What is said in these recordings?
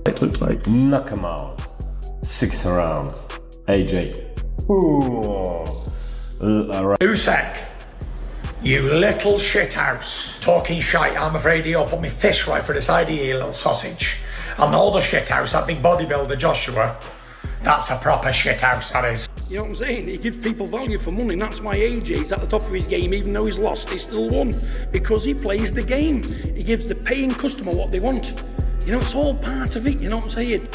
It looks like knock him out. 6 rounds. AJ. Ooh. Usyk, you little shithouse. Talking shite, I'm afraid he'll put my fist right for the side of you, little sausage. And all the shithouse, that big bodybuilder Joshua, that's a proper shithouse, that is. You know what I'm saying? He gives people value for money, and that's why AJ's at the top of his game. Even though he's lost, he's still won. Because he plays the game. He gives the paying customer what they want. You know, it's all part of it, you know what I'm saying?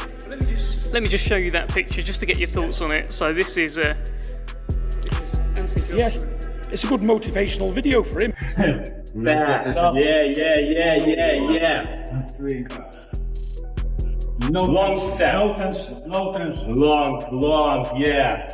Let me just show you that picture, just to get your thoughts on it. So this is yeah, it's a good motivational video for him. No long step. No tension. No tension. Long, yeah.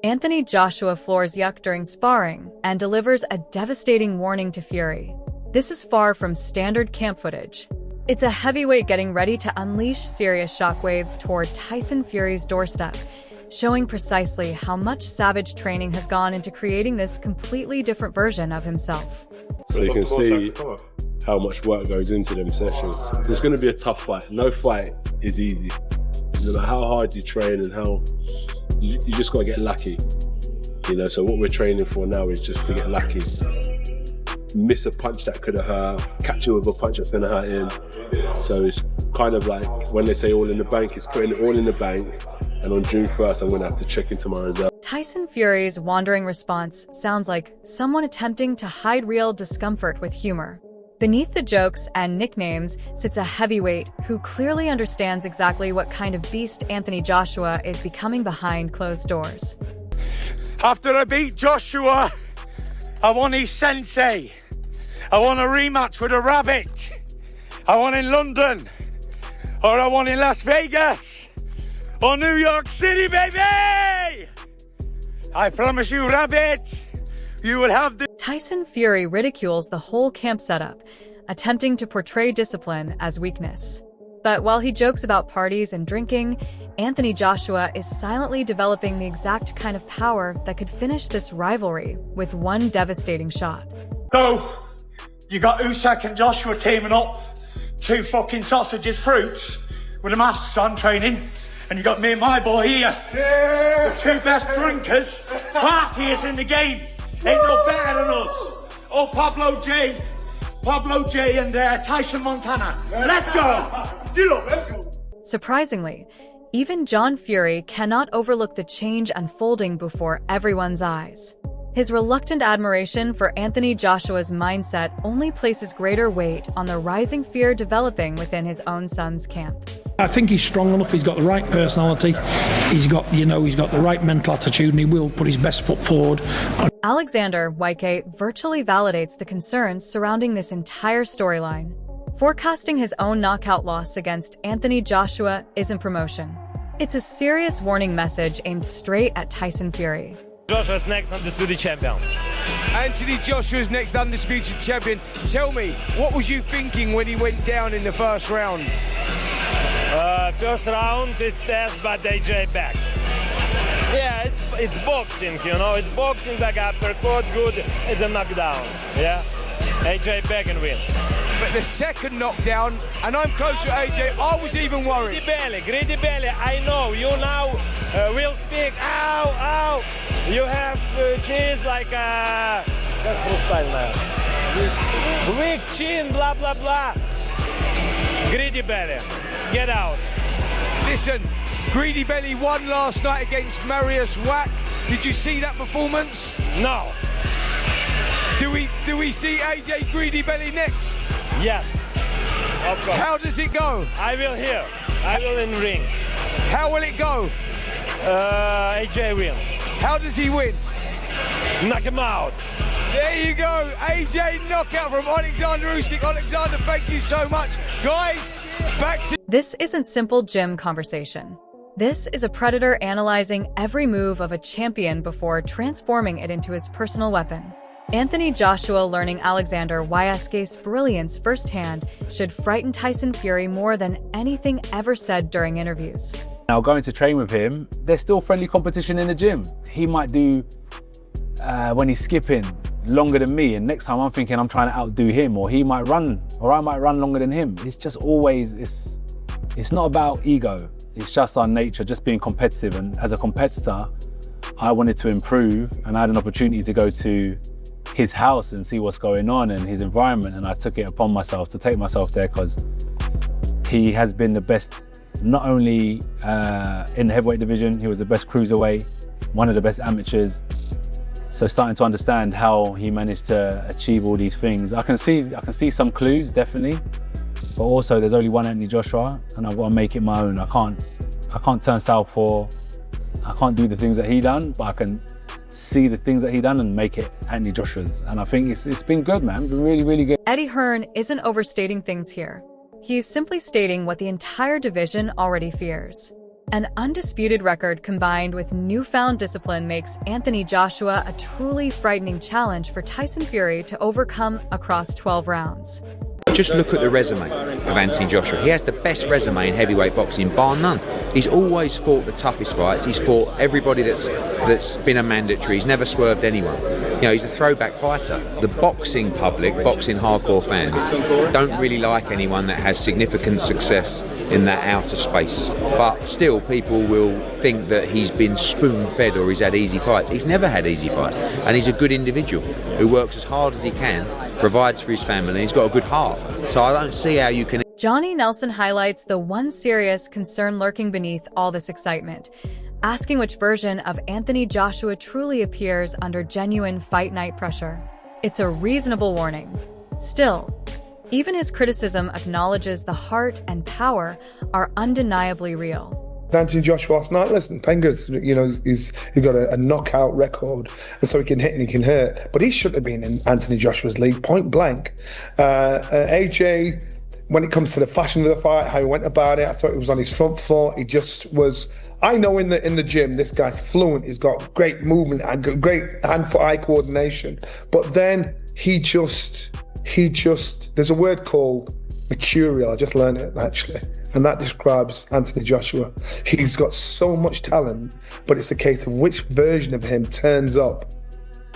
Anthony Joshua floors Usyk during sparring and delivers a devastating warning to Fury. This is far from standard camp footage. It's a heavyweight getting ready to unleash serious shockwaves toward Tyson Fury's doorstep, showing precisely how much savage training has gone into creating this completely different version of himself. So you can see how much work goes into them sessions. There's going to be a tough fight. No fight is easy. No matter how hard you train and how you just got to get lucky, you know. So what we're training for now is just to get lucky. Miss a punch that could have hurt, catch him with a punch that's going to hurt him. So it's kind of like when they say all in the bank, it's putting it all in the bank. And on June 1st, I'm going to have to check into my reserve. Tyson Fury's wandering response sounds like someone attempting to hide real discomfort with humor. Beneath the jokes and nicknames sits a heavyweight who clearly understands exactly what kind of beast Anthony Joshua is becoming behind closed doors. After I beat Joshua, I want his sensei. I want a rematch with a rabbit. I want in London, or I want in Las Vegas, or New York City, baby! I promise you, rabbit, you will have the... Tyson Fury ridicules the whole camp setup, attempting to portray discipline as weakness. But while he jokes about parties and drinking, Anthony Joshua is silently developing the exact kind of power that could finish this rivalry with one devastating shot. So, you got Usyk and Joshua teaming up, two fucking sausages, fruits, with the masks on training, and you got me and my boy here, the two best drinkers, partiers in the game. Ain't no better than us. Oh, Pablo J and Tyson Montana. Let's go. Let's go. Surprisingly, even John Fury cannot overlook the change unfolding before everyone's eyes. His reluctant admiration for Anthony Joshua's mindset only places greater weight on the rising fear developing within his own son's camp. I think he's strong enough, he's got the right personality, he's got the right mental attitude, and he will put his best foot forward. Oleksandr Usyk virtually validates the concerns surrounding this entire storyline. Forecasting his own knockout loss against Anthony Joshua isn't promotion. It's a serious warning message aimed straight at Tyson Fury. Joshua's next undisputed champion. Anthony Joshua's next undisputed champion. Tell me, what was you thinking when he went down in the first round? First round, it's test, but AJ back. Yeah, it's boxing, you know. It's boxing, back uppercut, good. It's a knockdown, yeah. AJ back and win. But the second knockdown, and I'm close to AJ, I was even worried. Greedy belly, I know. You now will speak, ow, ow. You have cheese like a... weak chin, blah, blah, blah. Greedy belly, get out. Listen, Greedy Belly won last night against Marius Wack. Did you see that performance? No. Do we see AJ Greedy Belly next? Yes, of course. How does it go? I will here. I will in ring. How will it go? AJ win. How does he win? Knock him out. There you go, AJ knockout from Oleksandr Usyk. Oleksandr, thank you so much. Guys, back to... This isn't simple gym conversation. This is a predator analyzing every move of a champion before transforming it into his personal weapon. Anthony Joshua learning Oleksandr Usyk's brilliance firsthand should frighten Tyson Fury more than anything ever said during interviews. Now, going to train with him, there's still friendly competition in the gym. He might do, when he's skipping, longer than me, and next time I'm thinking I'm trying to outdo him, or he might run, or I might run longer than him. It's just always, it's not about ego. It's just our nature, just being competitive. And as a competitor, I wanted to improve, and I had an opportunity to go to his house and see what's going on and his environment, and I took it upon myself to take myself there because he has been the best, not only in the heavyweight division, he was the best cruiserweight, one of the best amateurs. So starting to understand how he managed to achieve all these things. I can see some clues, definitely, but also there's only one Anthony Joshua, and I've got to make it my own. I can't turn southpaw. I can't do the things that he done, but I can see the things that he done and make it Anthony Joshua's. And I think it's been good, man. It's been really, really good. Eddie Hearn isn't overstating things here. He's simply stating what the entire division already fears. An undisputed record combined with newfound discipline makes Anthony Joshua a truly frightening challenge for Tyson Fury to overcome across 12 rounds. Just look at the resume of Anthony Joshua. He has the best resume in heavyweight boxing, bar none. He's always fought the toughest fights. He's fought everybody that's been a mandatory. He's never swerved anyone. You know, he's a throwback fighter. The boxing public, boxing hardcore fans, don't really like anyone that has significant success in that outer space. But still, people will think that he's been spoon-fed or he's had easy fights. He's never had easy fights. And he's a good individual who works as hard as he can, provides for his family, and he's got a good heart. So I don't see how you can... Johnny Nelson highlights the one serious concern lurking beneath all this excitement, asking which version of Anthony Joshua truly appears under genuine fight night pressure. It's a reasonable warning. Still, even his criticism acknowledges the heart and power are undeniably real. Anthony Joshua last night, listen, Penga's, you know, he's got a knockout record, and so he can hit and he can hurt, but he shouldn't have been in Anthony Joshua's league, point blank. AJ, when it comes to the fashion of the fight, how he went about it, I thought he was on his front foot. He just was. I know in the gym, this guy's fluent. He's got great movement and great hand-foot-eye coordination. But then he just. There's a word called mercurial. I just learned it actually, and that describes Anthony Joshua. He's got so much talent, but it's a case of which version of him turns up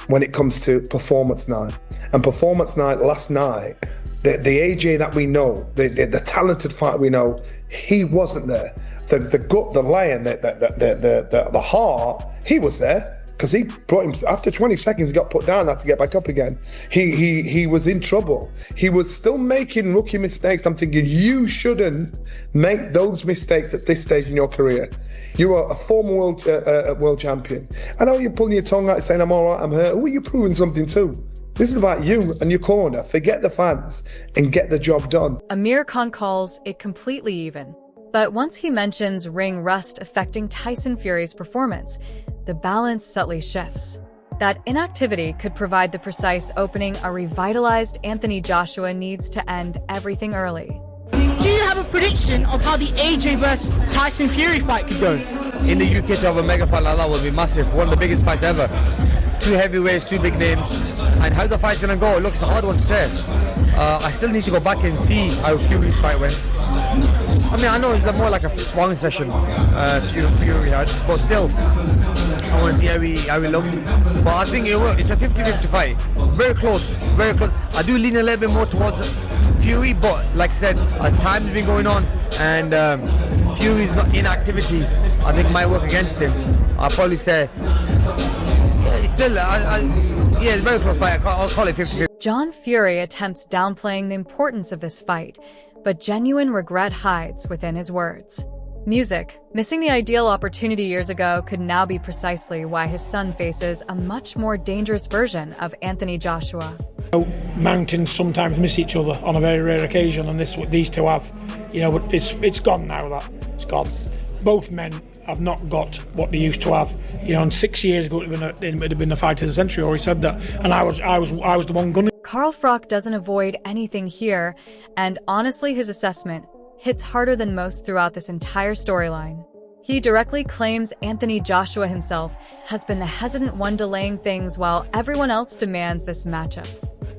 when it comes to performance night. And performance night last night. The AJ that we know, the talented fighter we know, he wasn't there. The gut, the lion, the heart, he was there because he brought him. After 20 seconds, he got put down. Had to get back up again. He was in trouble. He was still making rookie mistakes. I'm thinking you shouldn't make those mistakes at this stage in your career. You are a former world champion. I know you're pulling your tongue out saying I'm all right, I'm hurt. Who are you proving something to? This is about you and your corner. Forget the fans and get the job done. Amir Khan calls it completely even. But once he mentions ring rust affecting Tyson Fury's performance, the balance subtly shifts. That inactivity could provide the precise opening a revitalized Anthony Joshua needs to end everything early. Do you have a prediction of how the AJ vs Tyson Fury fight could go? In the UK, to have a mega fight like that would be massive. One of the biggest fights ever. Two heavyweights, two big names. And how the fight's gonna go, look, it's a hard one to say. I still need to go back and see how Fury's fight went. I mean, I know it's more like a sparring session Fury had, but still, I want to see how he looked. But I think it's a 50-50 fight. Very close, very close. I do lean a little bit more towards Fury, but like I said, as time's been going on and Fury's not in activity, I think might work against him. I'll probably say, yeah, still, it's a very close fight. I'll call it 50-50. John Fury attempts downplaying the importance of this fight, but genuine regret hides within his words. Music, missing the ideal opportunity years ago, could now be precisely why his son faces a much more dangerous version of Anthony Joshua. Mountains sometimes miss each other on a very rare occasion, and these two have. But it's gone now. It's gone. Both men have not got what they used to have. And 6 years ago it would have been the fight of the century. Or he said that, and I was the one gunning. Carl Froch doesn't avoid anything here, and honestly, his assessment hits harder than most throughout this entire storyline. He directly claims Anthony Joshua himself has been the hesitant one delaying things while everyone else demands this matchup.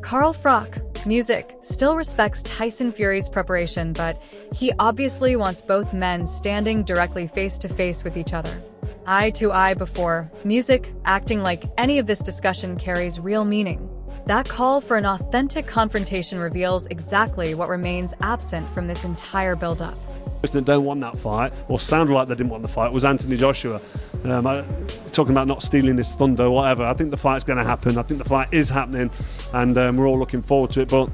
Carl Froch, Music, still respects Tyson Fury's preparation, but he obviously wants both men standing directly face-to-face with each other. Eye to eye before Music, acting like any of this discussion carries real meaning. That call for an authentic confrontation reveals exactly what remains absent from this entire build-up. The person that don't want that fight, or sounded like they didn't want the fight, was Anthony Joshua. Talking about not stealing his thunder or whatever. I think the fight's going to happen. I think the fight is happening, and we're all looking forward to it. But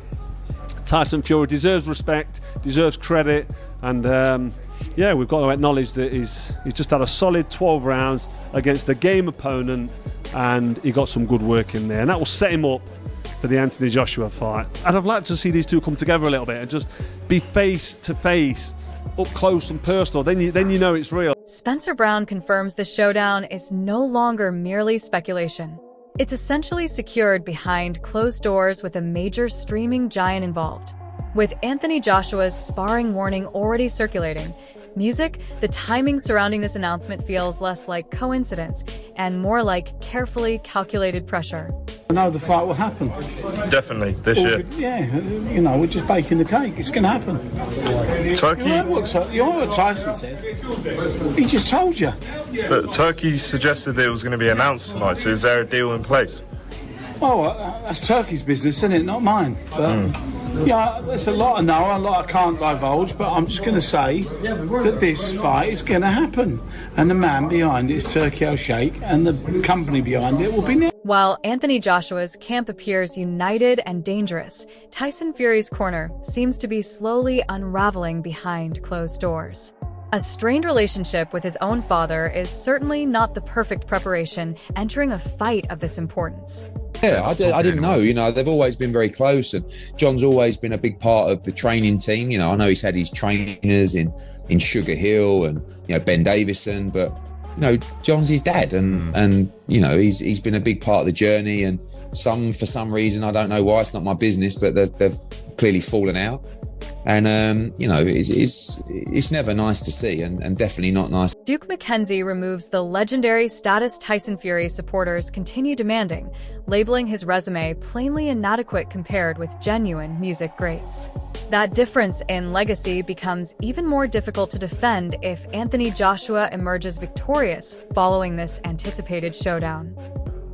Tyson Fury deserves respect, deserves credit, and yeah, we've got to acknowledge that he's just had a solid 12 rounds against a game opponent, and he got some good work in there, and that will set him up for the Anthony Joshua fight. And I'd like to see these two come together a little bit and just be face to face, up close and personal. Then you know it's real. Spencer Brown confirms the showdown is no longer merely speculation. It's essentially secured behind closed doors with a major streaming giant involved. With Anthony Joshua's sparring warning already circulating, Music, the timing surrounding this announcement feels less like coincidence and more like carefully calculated pressure. I know the fight will happen. Definitely, this year. Yeah, you know, we're just baking the cake. It's going to happen. Turkey. You know what Tyson said? He just told you. But Turkey suggested it was going to be announced tonight, so is there a deal in place? Well, that's Turkey's business, isn't it? Not mine. But, yeah, there's a lot I know, a lot I can't divulge, but I'm just going to say that this fight is going to happen. And the man behind it is Turki Al-Sheikh, and the company behind it will be next. While Anthony Joshua's camp appears united and dangerous, Tyson Fury's corner seems to be slowly unraveling behind closed doors. A strained relationship with his own father is certainly not the perfect preparation entering a fight of this importance. Yeah, I didn't know. You know, they've always been very close, and John's always been a big part of the training team. You know, I know he's had his trainers in Sugar Hill and, you know, Ben Davison, but, you know, John's his dad, and you know, he's been a big part of the journey. And for some reason, I don't know why, it's not my business, but they've clearly fallen out. And, you know, it's never nice to see, and definitely not nice. Duke McKenzie removes the legendary status Tyson Fury supporters continue demanding, labeling his resume plainly inadequate compared with genuine Music greats. That difference in legacy becomes even more difficult to defend if Anthony Joshua emerges victorious following this anticipated showdown.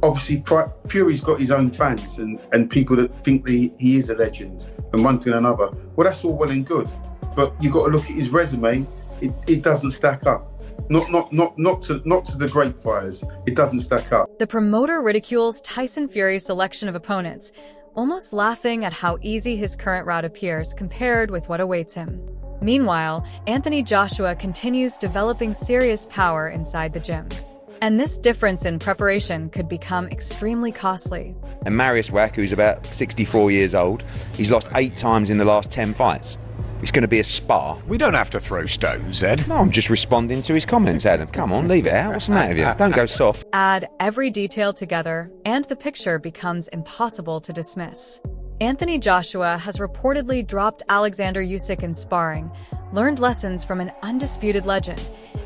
Obviously, Fury's got his own fans and people that think that he is a legend, and one thing and another. Well, that's all well and good, but you've got to look at his resume. It doesn't stack up. Not to the great fighters. It doesn't stack up. The promoter ridicules Tyson Fury's selection of opponents, almost laughing at how easy his current route appears compared with what awaits him. Meanwhile, Anthony Joshua continues developing serious power inside the gym. And this difference in preparation could become extremely costly. And Marius Wack, who's about 64 years old, he's lost 8 times in the last 10 fights. It's going to be a spar. We don't have to throw stones, Ed. No, I'm just responding to his comments, Adam. Come on, leave it out. What's the matter with you? Don't go soft. Add every detail together, and the picture becomes impossible to dismiss. Anthony Joshua has reportedly dropped Oleksandr Usyk in sparring, learned lessons from an undisputed legend,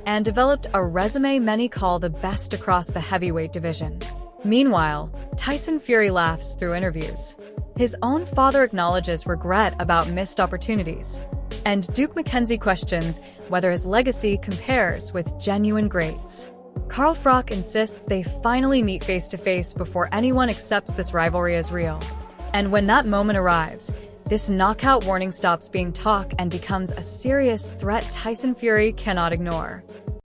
and developed a resume many call the best across the heavyweight division. Meanwhile, Tyson Fury laughs through interviews. His own father acknowledges regret about missed opportunities. And Duke McKenzie questions whether his legacy compares with genuine greats. Carl Froch insists they finally meet face-to-face before anyone accepts this rivalry as real. And when that moment arrives, this knockout warning stops being talk and becomes a serious threat Tyson Fury cannot ignore.